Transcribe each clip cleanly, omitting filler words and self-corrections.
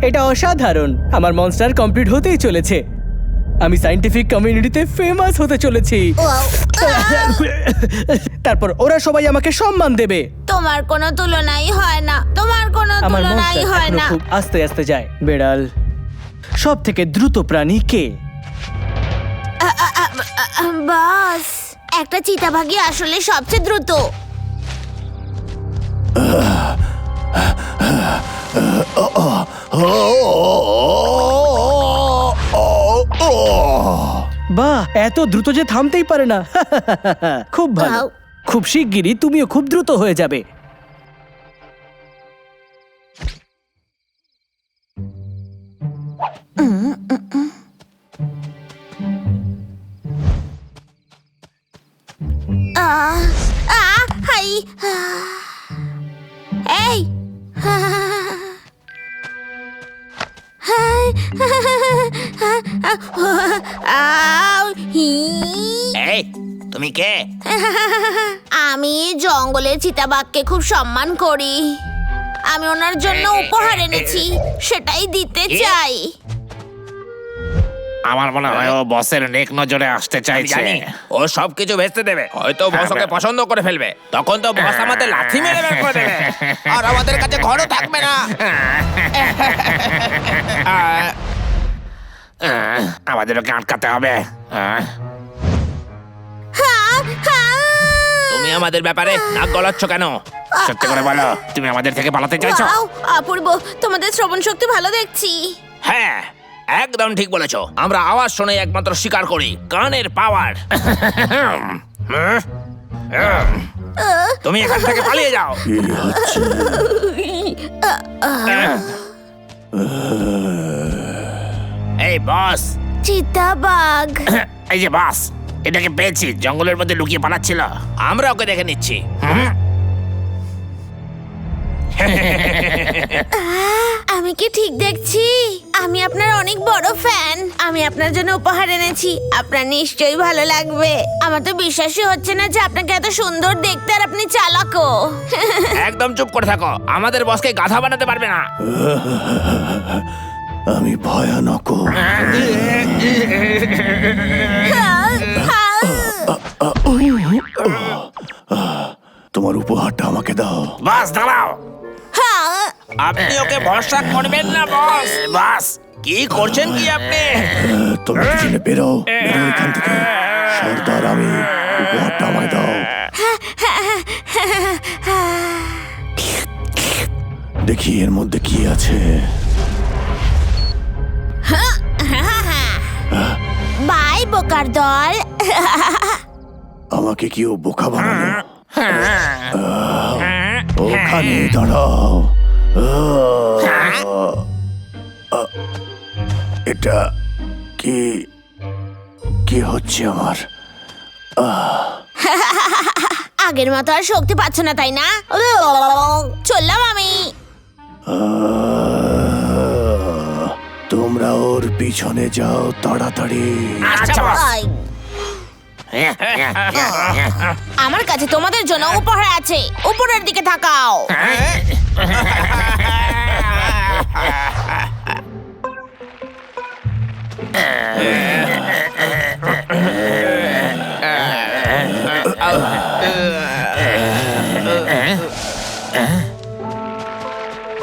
এটা অসাধারণ। আমার মনস্টার কমপ্লিট হতেই চলেছে। আমি সায়েন্টিফিক কমিউনিটিতে ফেমাস হতে চলেছি। তারপর ওরা সবাই আমাকে সম্মান দেবে। তোমার কোনো তুলনাই হয় না, তোমার কোনো আমার তুলনাই মনস্টার হয় এখনো না। খুব আস্তে আস্তে যায়। বেড়াল সব থেকে দ্রুত প্রাণী কে? বাস, একটা চিতাবাঘই আসলে সবচেয়ে দ্রুত। বাহ, এত দ্রুত যে থামতেই পারে না। খুব ভালো। আউ। খুব শিগগিরই তুমিও খুব দ্রুত হয়ে যাবে। হাই। এই এই তুমি কে? আমি জঙ্গলের চিতাবাঘকে খুব সম্মান করি। আমি ওনার জন্য উপহার এনেছি, সেটাই দিতে চাই। আমার মনে হয় ও বসের নেক নজরে আসতে চাইছে। ও সবকিছু ভেস্তে দেবে, হয়তো বস ওকে পছন্দ করে ফেলবে। তখন তো বস আমাদের লাথি মেরে বের করে দেবে, আর আমাদের কাছে ঘরও থাকবে না। আমাদের ওকে আটকাতে হবে। তুমি আমাদের ব্যাপারে নাক গলাচ্ছ কেন? সত্যি করে বলো, তুমি আমাদের থেকে পালাতে চাইছো? ওয়াও, অপূর্ব, তোমাদের শ্রবণ শক্তি ভালো দেখছি। হ্যাঁ, একদম ঠিক বলেছো। আমরা আওয়াজ শুনে একমাত্র স্বীকার করি, কানের পাওয়ার। তুমি এখান থেকে পালিয়ে যাও। এই বস, চিতাবাঘ। এই যে বস, এটাকে পেয়েছি, জঙ্গলের মধ্যে লুকিয়ে পালাচ্ছিল। আমরা ওকে দেখে নিচ্ছি। আমি কি ঠিক দেখছি? আমি আপনার অনেক বড় ফ্যান। আমি আপনার জন্য উপহার এনেছি, আপনার নিশ্চয়ই ভালো লাগবে। আমার তো বিশ্বাসই হচ্ছে না যে আপনাকে এত সুন্দর দেখতে, আর আপনি চালাকও। একদম চুপ করে থাকো, আমাদের বসকে গাধা বানাতে পারবে না। আমি ভয়ানক। তোমার উপহারটা আমাকে দাও। বস দাঁড়াও, আপনি ওকে ভরসা করবেন না বস। বস, কি করছেন কি আপনি? তোমরা দুজনে বেরো, বেরো এখান থেকে। সর্দার, আমি উপহারটা আমায় দাও। দেখি এর মধ্যে কি আছে। বাই বোকার দল। আমাকে কেউ বোকা বানালো। ওখানে দাঁড়াও। এটা কি কি হচ্ছে আমার? আগের মতো আর শক্তি পাচ্ছ না, তাই না? চললাম আমি। তোমরা ওর পিছনে যাও তাড়াতাড়ি। আচ্ছা বস। আই, আমার কাছে তোমাদের জন্য উপহার আছে, উপরের দিকে তাকাও।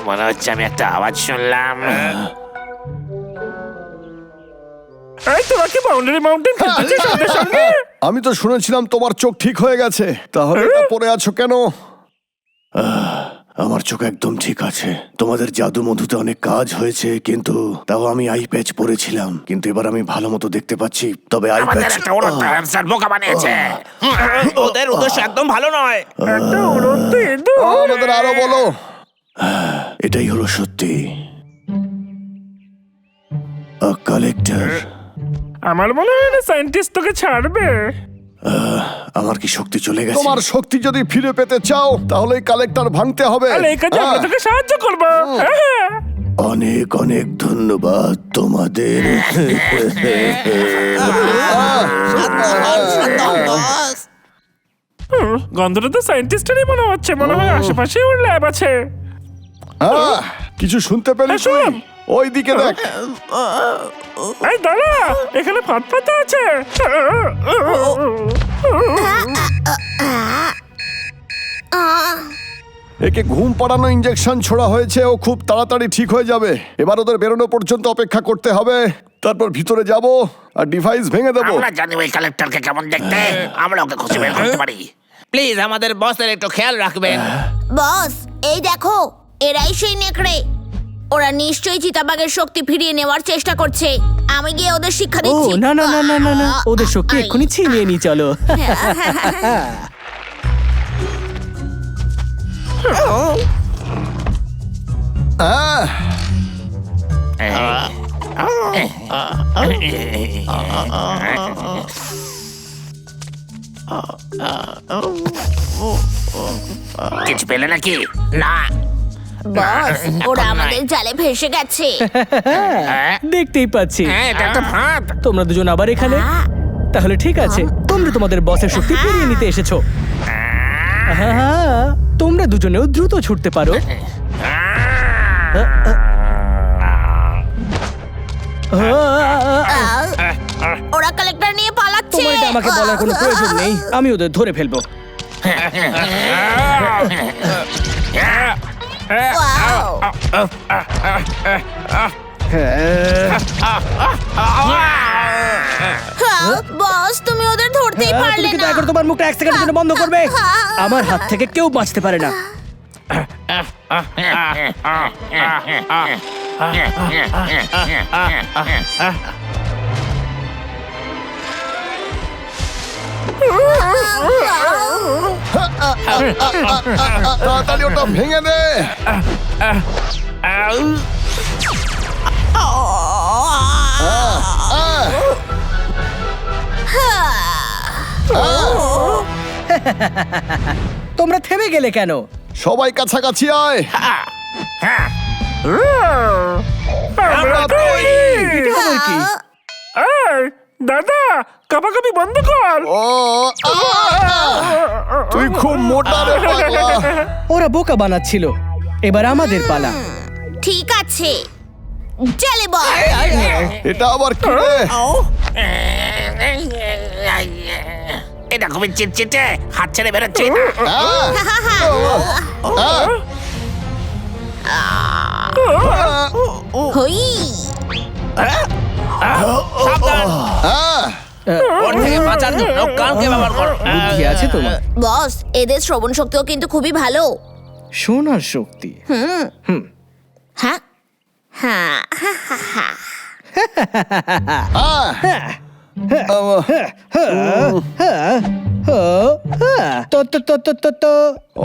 মনে হচ্ছে আমি একটা আওয়াজ শুনলাম। তোরা কি বাউন্ডারি মাউন্টেন খেলতেছিস আমাদের সঙ্গে? আমি তো শুনেছিলাম তোমার চোখ ঠিক হয়ে গেছে, তাহলে এটা পরে আছো কেন? আমার চোখ একদম ঠিক আছে। তোমাদের জাদু মধুতে অনেক কাজ হয়েছে, কিন্তু তাও আমি আই প্যাচ পরেছিলাম, কিন্তু এবার আমি ভালো মতো দেখতে পাচ্ছি। তবে আই আমাদের প্যাচ একটা উড়ন্ত হ্যামস্টার বোকা বানিয়েছে। ওদের উদ্দেশ্য একদম ভালো নয়। একটা উড়ন্ত ইঁদুর। আমাদের আরো বলো। এটাই হলো সত্যি। কালেক্টর, আমার মনে হয় না সায়েন্টিস্ট তোকে ছাড়বে। আমার কি শক্তি চলে গেছে? তোমার শক্তি যদি ফিরে পেতে চাও, তাহলে কালেক্টর ভাঙতে হবে। তাহলে এই কাজে আমরা তোকে সাহায্য করবো। হ্যাঁ। অনেক অনেক ধন্যবাদ তোমাদের। গন্ধটা তো সায়েন্টিস্টেরই মনে হচ্ছে, মনে হয় আশেপাশে ওর ল্যাব আছে। কিছু শুনতে পেলি তুই? ওই দিকে দেখ। এই দাঁড়া, এখানে ফাটফাটা আছে। একে ঘুম পাড়ানো ইঞ্জেকশন ছোড়া হয়েছে, ও খুব তাড়াতাড়ি ঠিক হয়ে যাবে। এবার ওদের বেরোনো পর্যন্ত অপেক্ষা করতে হবে, তারপর ভিতরে যাব আর ডিভাইস ভেঙে দেবো। আমরা জানি ওই কালেক্টরকে কেমন দেখতে, আমরা ওকে খুঁজে বের করতে পারি। প্লিজ আমাদের বসের একটু খেয়াল রাখবেন। বস, এই দেখো, এরাই সেই নেকড়ে। ওরা নিশ্চয়ই চিতাবাঘের শক্তি ফিরিয়ে নেওয়ার চেষ্টা করছে। আমি গিয়ে ওদের শিক্ষা ও দিচ্ছি। না না না না না না, ওদের শক্তি এক্ষুনি ছিনিয়ে নি, চলো। কিছু পেলে নাকি? না। বস, ওরা আমাদের জালে ভেসে গেছে। দেখতেই পাচ্ছি। হ্যাঁ, এটা একটা ফাঁদ। তোমরা দুজন আবার এখানে? তাহলে ঠিক আছে, তোমরা তোমাদের বসের শক্তি ফিরিয়ে নিতে এসেছো। তোমরা দুজনেও দ্রুত ছুটতে পারো। ওরা কালেক্টর নিয়ে পালাচ্ছে। তোমার এটা আমাকে বলার কোনো প্রয়োজন নেই, আমি ওদের ধরে ফেলবো। Wow! হ্যাঁ, বস, তুমি ওদের ধরতেই তুমি পারলে কি না। দয়া করে তোমার মুখটা এক সেকেন্ডের জন্য বন্ধ করবে? আমার হাত থেকে কেউ বাঁচতে পারে না। তাড়াতাড়ি ওটা ভেঙে দে। তোমরা থেমে গেলে কেন? সবাই কাছাকাছি আয়। আমরা তৈরি। খবর কি? এই, দাদা, কাপাকাপি বন্ধ কর। ও তুই খুব মোটা রে পাগলা। ওরা বোকা বানাচ্ছিল, এবার আমাদের পালা। ঠিক আছে, চলে বস। এটা আবার কি রে? এটা খুবই চিটচিটে, হাত ছেড়ে বেরোচ্ছে না। হই। সাবধান, ওর থেকে বাঁচার জন্য কানকে ব্যবহার করো। বুদ্ধি আছে তোমার? বস, এদের শ্রবণ শক্তিও কিন্তু খুবই ভালো। শোনার শক্তি। হ্যাঁ হ্যাঁ।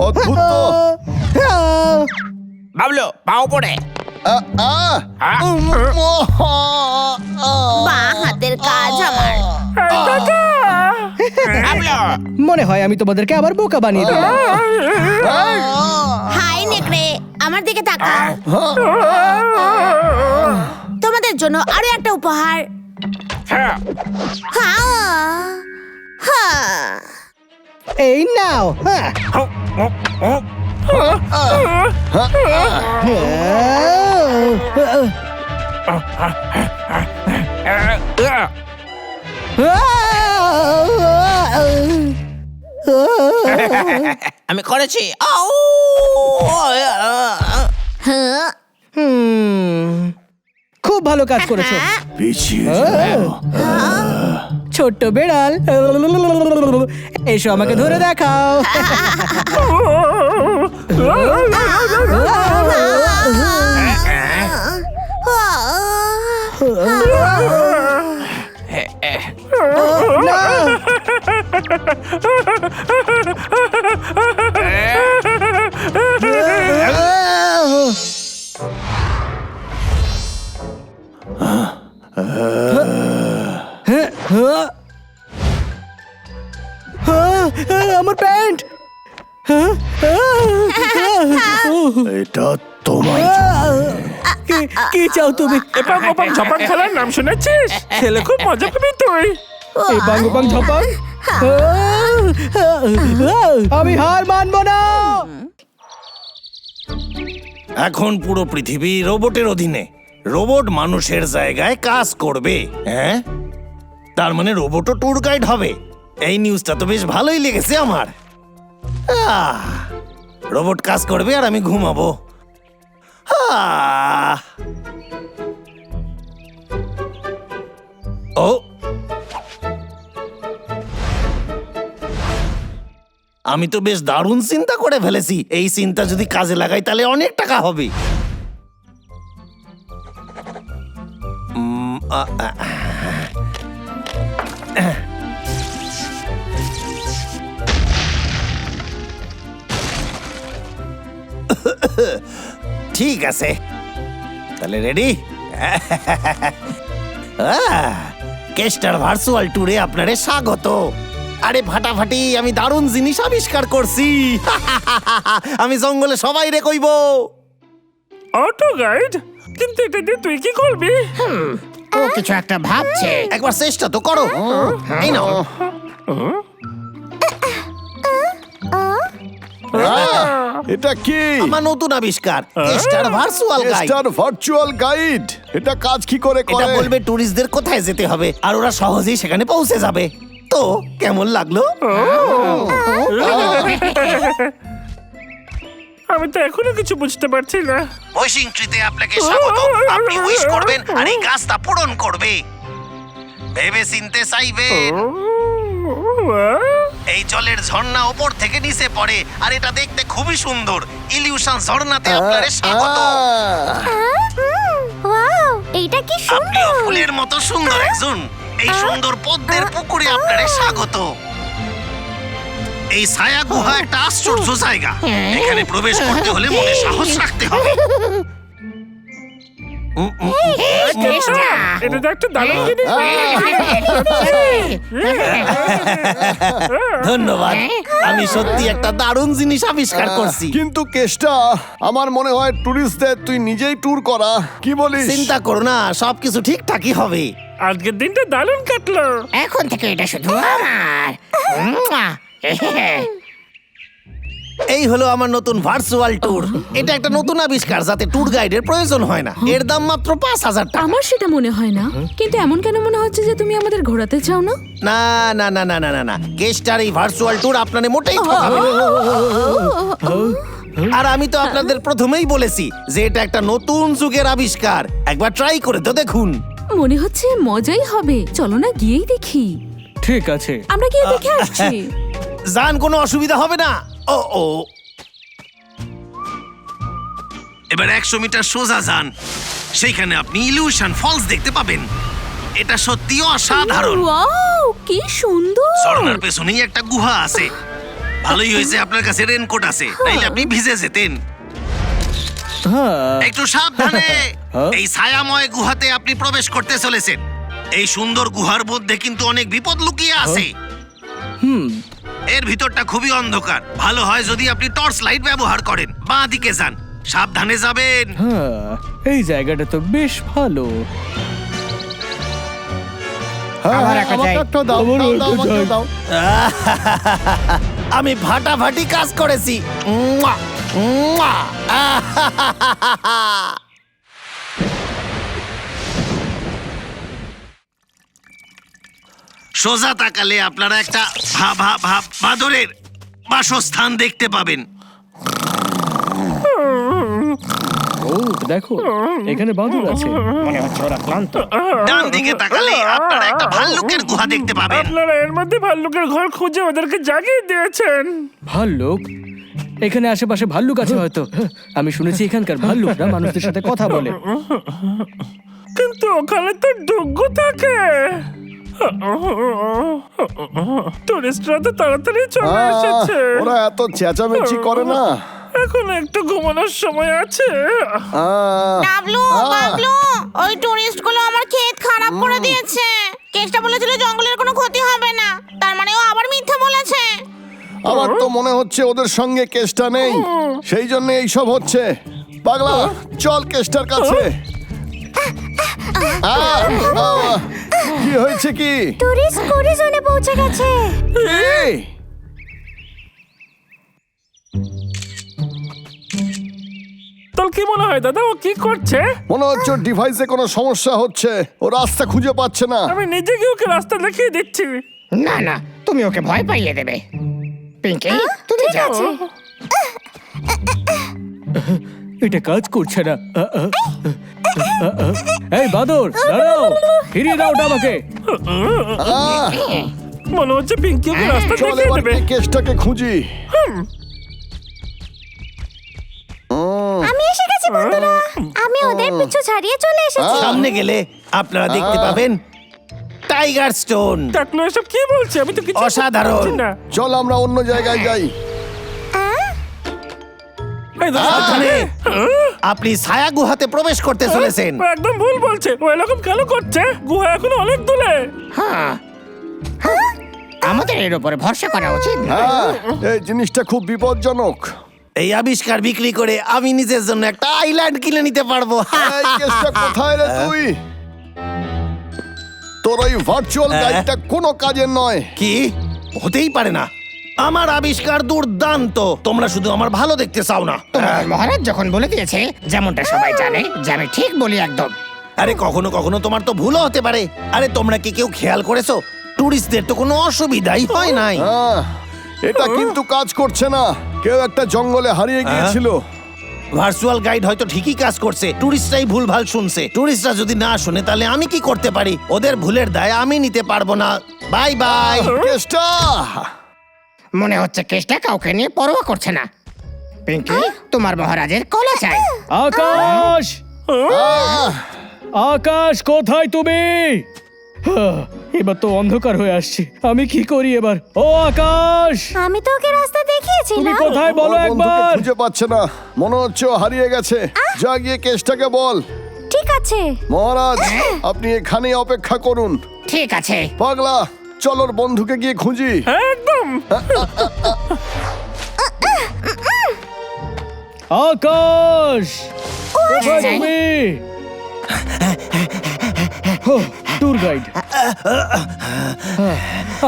অদ্ভুত তো। বাবলু, পাও পড়ে। বাঁ হাতের কাজ আমার। বাবলু, মনে হয় আমি তোমাদেরকে আবার বোকা বানিয়ে দিলাম। হাই নেকড়ে, আমার দিকে তাকাও। তোমাদের জন্য আরো একটা উপহার। হ্যাঁ হ্যাঁ। এই নাও। আমি করেছি। হ্যাঁ। খুব ভালো কাজ করেছো। পিছিয়ে যাও। ছোট্ট বেড়াল, এসো আমাকে ধরে দেখাও। আমার প্যান্ট। এটা তোমার কি চাও তুমি? এপাং ওপাং ঝপাং খেলার নাম শুনেছিস? খেলে খুব মজা পাবি তুই। এই বাঙ্গপাং ঝপাং। আমি হার মানবো না। এখন পুরো পৃথিবী রোবটের অধীনে। রোবট মানুষের জায়গায় কাজ করবে। হ্যাঁ, তার মানে রোবটও ট্যুর গাইড হবে। এই নিউজটা তো বেশ ভালোই লেগেছে আমার। রোবট কাজ করবে আর আমি ঘুমাবো। ও, আমি তো বেশ দারুণ চিন্তা করে ফেলেছি। এই চিন্তা যদি কাজে লাগাই তাহলে অনেক টাকা হবে। ঠিক আছে, তাহলে রেডি? কেস্টার ভার্চুয়াল ট্যুরে আপনারে স্বাগত। আরে ফাটাফাটি, আমি দারুণ জিনিস আবিষ্কার করছি। আমি জঙ্গলে সবাই রে কইব। অটো গাইড, কিন্তু এটা দিয়ে তুই কি করবি? ও কিছু একটা ভাবছে। একবার চেষ্টা তো করো। এই নাও। এটা কি? আমার নতুন আবিষ্কার, castor virtual guide. Star virtual guide. এটা কাজ কি করে এটা করে? বলবে ট্যুরিস্টদের কোথায় যেতে হবে আর ওরা সহজেই সেখানে পৌঁছে যাবে। তো কেমন লাগলো? আমি তো এখনো কিছু বুঝতে পারছি না। উইশিং ট্রিতে আপনাকে স্বাগত। আপনি উইশ করবেন আর এই গাছটা পূরণ করবে। ভেবে চিনতে চাইবে। এই জলের ঝর্ণা উপর থেকে নিচে পড়ে আর এটা দেখতে খুবই সুন্দর। ইলিউশন ঝর্ণাতে আপনাকে স্বাগত। ওয়াও, এইটা কি আপনিও ফুলের মতো সুন্দর একজন। এই সুন্দর পদ্মের পুকুরে আপনাকে স্বাগত। এই ছায়া গুহা একটা আশ্চর্য জায়গা। এখানে প্রবেশ করতে হলে মনে সাহস রাখতে হবে। এটা তো একটা দারুণ জিনিস। ধন্যবাদ, আমি সত্যি একটা দারুণ জিনিস আবিষ্কার করছি। কিন্তু কেষ্টা, আমার মনে হয় টুরিস্টদের তুই নিজেই ট্যুর করা। কি বলিস? চিন্তা করো না, সবকিছু ঠিকঠাকই হবে। আজকের দিনটা দারুণ কাটলো। এখন থেকে এটা শুধু আমার। মুয়া। এই হলো আমার নতুন ভার্চুয়াল ট্যুর। এটা একটা নতুন আবিষ্কার যাতে ট্যুর গাইডের প্রয়োজন হয় না। এর দাম মাত্র 5,000 টাকা। আমার সেটা মনে হয় না, কিন্তু এমন কেন মনে হচ্ছে যে তুমি আমাদের ঘোরাতে চাও না? না না না না না না না, কেস্টার এই ভার্চুয়াল ট্যুর আপনারে মোটেই ঠকাবে না। আর আমি তো আপনাদের প্রথমেই বলেছি যে এটা একটা নতুন যুগের আবিষ্কার। একবার ট্রাই করে তো দেখুন। মনে হচ্ছে মজাই হবে। চলো না গিয়েই দেখি। ঠিক আছে। আমরা গিয়ে দেখে আসছি। যান, কোনো অসুবিধা হবে না। ও ও, এবার 100 মিটার সোজা যান। সেইখানে আপনি ইলিউশন ফলস দেখতে পাবেন। এটা সত্যিই অসাধারণ। ওয়াও, কি সুন্দর! ঝর্ণার পেছনেই একটা গুহা আছে। ভালোই হয়েছে আপনার কাছে রেনকোট আছে, নাইলে আপনি ভিজে যেতেন। হ্যাঁ, একটু সাবধানে। এই ছায়াময় গুহাতে আপনি প্রবেশ করতে চলেছেন। এই সুন্দর গুহার মধ্যে কিন্তু অনেক বিপদ লুকিয়ে আছে। এর ভিতরটা খুবই অন্ধকার। ভালো হয় যদি আপনি টর্চ লাইট ব্যবহার করেন। বাঁ দিকে যান, সাবধানে যাবেন। হ্যাঁ, এই জায়গাটা তো বেশ ভালো। হ্যাঁ, আমার একটা আমাকে চাই। একটা দাও, দাও, দাও, আমাকে দাও। আমি ফাটাফাটি কাজ করেছি। মুয়া, মুয়া। সোজা তাকালে আপনারা একটা বাদরের বাসস্থান দেখতে পাবেন। ও দেখো, এখানে বাদুড় আছে। মনে হচ্ছে ওরা ক্লান্ত। ডান দিকে তাকালে আপনারা একটা ভাল্লুকের গুহা দেখতে পাবেন। আপনারা এর মধ্যে ভাল্লুকের ঘর খুঁজে ওদেরকে জাগিয়ে দিয়েছেন। ভাল্লুক? এখানে আশেপাশে ভাল্লুক আছে হয়তো। আমি শুনেছি এখানকার ভাল্লুকরা মানুষদের সাথে কথা বলে। কিন্তু ওখানে তো ডুগ্গু থাকে। টুরিস্টরা তো তাড়াতাড়ি চলে এসেছে। ওরা এত চেঁচামেচি করে না। এখন একটু ঘুমানোর সময় আছে। ডাবলু, বাবলু, ওই টুরিস্ট গুলো আমার ক্ষেত খারাপ করে দিয়েছে। কেষ্টা বলেছিল জঙ্গলের কোনো ক্ষতি হবে না, তার মানে ও আবার মিথ্যা বলেছে। আমার তো মনে হচ্ছে ওদের সঙ্গে কেষ্টা নেই, সেই জন্য এইসব হচ্ছে। পাগলা, চল কেষ্টার কাছে। কি হয়েছে কি? টুরিস্ট জোনে পৌঁছে গেছে। এই, তাহলে তোর কি মনে হয় দাদা ও কি করছে? মনে হচ্ছে ডিভাইসে কোনো সমস্যা হচ্ছে, ও রাস্তা খুঁজে পাচ্ছে না। আমি নিজে গিয়ে ওকে রাস্তা দেখিয়ে দিচ্ছি। না না, তুমি ওকে ভয় পাইয়ে দেবে। পিঙ্কি, তুমি যাও। এটা কাজ করছে না। এই বাদর, দাঁড়াও, ফিরিয়ে দাও ওটা আমাকে। আহ, মনে হচ্ছে পিঙ্কি ওকে রাস্তা চল দেখিয়ে এবার দেবে। এই কেসটাকে খুঁজি। আমি এসে গেছি বন্ধুরা, আমি ওদের পিছু ছাড়িয়ে চলে এসেছি। সামনে গেলে আপনারা দেখতে পাবেন টাইগার স্টোন। টাকলু এসব কি বলছে? আমি তো কিছু অসাধারণ। বুঝতে পারছি না। চল আমরা অন্য জায়গায় যাই। এই দাদা, সাবধানে, আপনি ছায়া গুহাতে প্রবেশ করতে চলেছেন। ও একদম ভুল বলছে। ও এরকম কেন করছে? গুহা এখন অনেক দূরে। হ্যাঁ, আমাদের এর উপরে ভরসা করা উচিত না। হ্যাঁ, এই জিনিসটা খুব বিপজ্জনক। এই আবিষ্কার বিক্রি করে আমি নিজের জন্য একটা আইল্যান্ড কিনে নিতে পারবো। এই কেসটা কোথায় রে তুই? তোর ওই ভার্চুয়াল গাইডটা কোনো কাজের নয়। কি? হতেই পারে না। আমার আবিষ্কার দুর্দান্ত। তোমরা শুধু আমার ভালো দেখতে চাও না। তোমার মহারাজ যখন বলে দিয়েছে, যেমনটা সবাই জানে যে আমি ঠিক বলি একদম। আরে কখনো কখনো তোমার তো ভুলও হতে পারে। আরে তোমরা কি কেউ খেয়াল করেছো টুরিস্টদের তো কোনো অসুবিধাই হয় নাই। হ্যাঁ, এটা কিন্তু কাজ করছে না। কেউ একটা জঙ্গলে হারিয়ে গিয়েছিল। ভার্চুয়াল গাইড হয়তো ঠিকই কাজ করছে, টুরিস্টরাই ভুলভাল শুনছে। টুরিস্টরা যদি না শুনে তাহলে আমি কি করতে পারি? ওদের ভুলের দায় আমি নিতে পারবো না। Bye bye. কেসটা মনে হচ্ছে কেসটা কাউকে নিয়ে পরোয়া করছে না। পিঙ্কি, তোমার মহারাজের কলা চাই। আকাশ, আহ, আকাশ কোথায় তুমি? এবার তো অন্ধকার হয়ে আসছে, আমি কি করি এবার? ও আকাশ, আমি তো ওকে রাস্তা তুমি দেখিয়েছিলাম। কোথায় বলো ওর বন্ধুকে একবার। খুঁজে পাচ্ছে না। মনে হচ্ছে ও হারিয়ে গেছে। যা গিয়ে কেসটাকে বল। ঠিক আছে। মহারাজ, আপনি এখানেই অপেক্ষা করুন। ঠিক আছে। পাগলা, চল ওর বন্ধুকে গিয়ে খুঁজি। একদম। আকাশ, কোথায় তুমি? ট্যুর গাইড,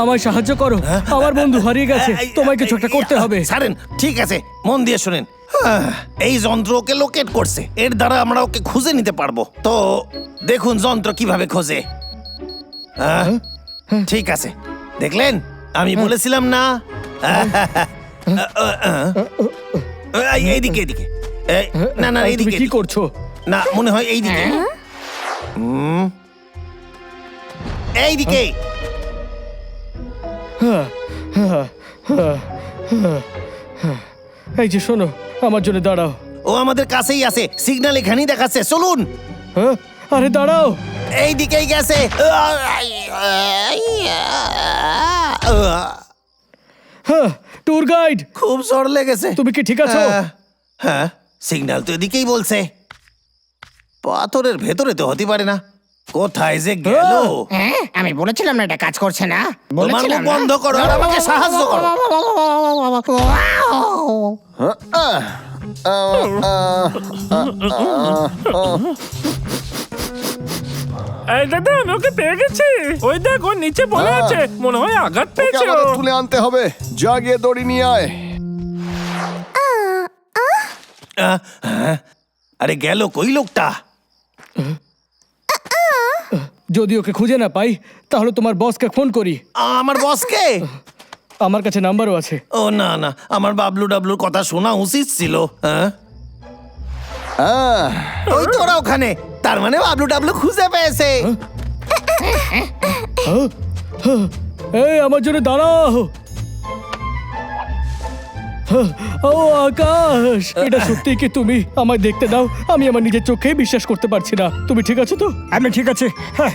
আমায় সাহায্য করো, আমার বন্ধু হারিয়ে গেছে, তোমায় কিছু একটা করতে হবে। ছাড়েন, ঠিক আছে, মন দিয়ে শুনেন। এই যন্ত্র ওকে লোকেট করছে, এর দ্বারা আমরা ওকে খুঁজে নিতে পারবো। তো দেখুন যন্ত্র কিভাবে খোঁজে। ঠিক আছে, দেখলেন আমি বলেছিলাম না। এইদিকে এইদিকে। না না তুমি এইদিকে কি করছো? না, মনে হয় এইদিকে। এইদিকে। এই যে শোনো, আমার জন্য দাঁড়াও। ও আমাদের কাছেই আছে, সিগন্যাল এখানেই দেখাচ্ছে, চলুন। হ্যাঁ, আরে দাঁড়াও। এইদিকেই গেছে। ট্যুর গাইড, খুব জ্বর লেগেছে। তুমি কি ঠিক আছো? হ্যাঁ, সিগন্যাল তো এদিকেই বলছে। পাথরের ভেতরে তো হতে পারে না। কোথায় যে গেল? হ্যাঁ, আমি বলেছিলাম না এটা কাজ করছে না। তোমার মুখ বলেছিলাম না? বন্ধ করো আর আমাকে সাহায্য করো। এই দাদা, আমি ওকে পেয়ে গেছি। ওই দেখ, ওর নিচে পড়ে আছে। মনে হয় আঘাত ওকে পেয়েছে ও। আমাদের তুলে আনতে হবে। যা গিয়ে দড়ি নিয়ে আয়। আরে গেল কই লোকটা? যদি ওকে খুঁজে না পাই তাহলে তোমার বসকে ফোন করি। আমার বসকে? আমার কাছে নাম্বারও আছে। ও না না, আমার বাবলু ডাবলুর কথা শোনা উচিত ছিল। হ্যাঁ, হ্যাঁ, ওই তো ওরা ওখানে। তার মানে বাবলু ডাবলু খুঁজে পেয়েছে। এই আমার জন্য দাঁড়াও। ও আকাশ, এটা সত্যি কি তুমি? আমায় দেখতে দাও, আমি আমার নিজের চোখেই বিশ্বাস করতে পারছি না। তুমি ঠিক আছো তো? আমি ঠিক আছে। হ্যাঁ,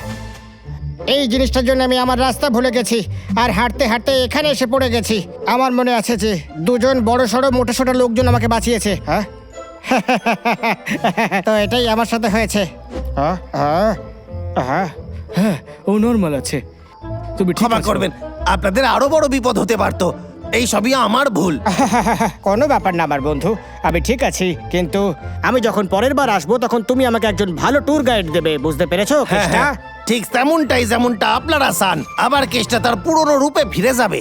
এই জিনিসটার জন্য আমি আমার রাস্তা ভুলে গেছি আর হাঁটতে হাঁটতে এখানে এসে পড়ে গেছি। আমার মনে আছে যে দুজন বড় সড়ো মোটা সোটা লোকজন আমাকে বাঁচিয়েছে। হ্যাঁ, তো এটাই আমার সাথে হয়েছে। হ্যাঁ, হ্যাঁ, হ্যাঁ। হ্যাঁ, ও নর্মাল আছে। তুমি ঠিক ক্ষমা আছো? করবেন, আপনাদের আরো বড় বিপদ হতে পারতো। এই সবই আমার ভুল। কোনো ব্যাপার না আমার বন্ধু, আমি ঠিক আছি। কিন্তু আমি যখন পরের বার আসবো তখন তুমি আমাকে একজন ভালো ট্যুর গাইড দেবে, বুঝতে পেরেছো হ্যাঁ, কেসটা? হ্যাঁ, ঠিক তেমনটাই যেমনটা আপনারা চান। আবার কেসটা তার পুরনো রূপে ফিরে যাবে।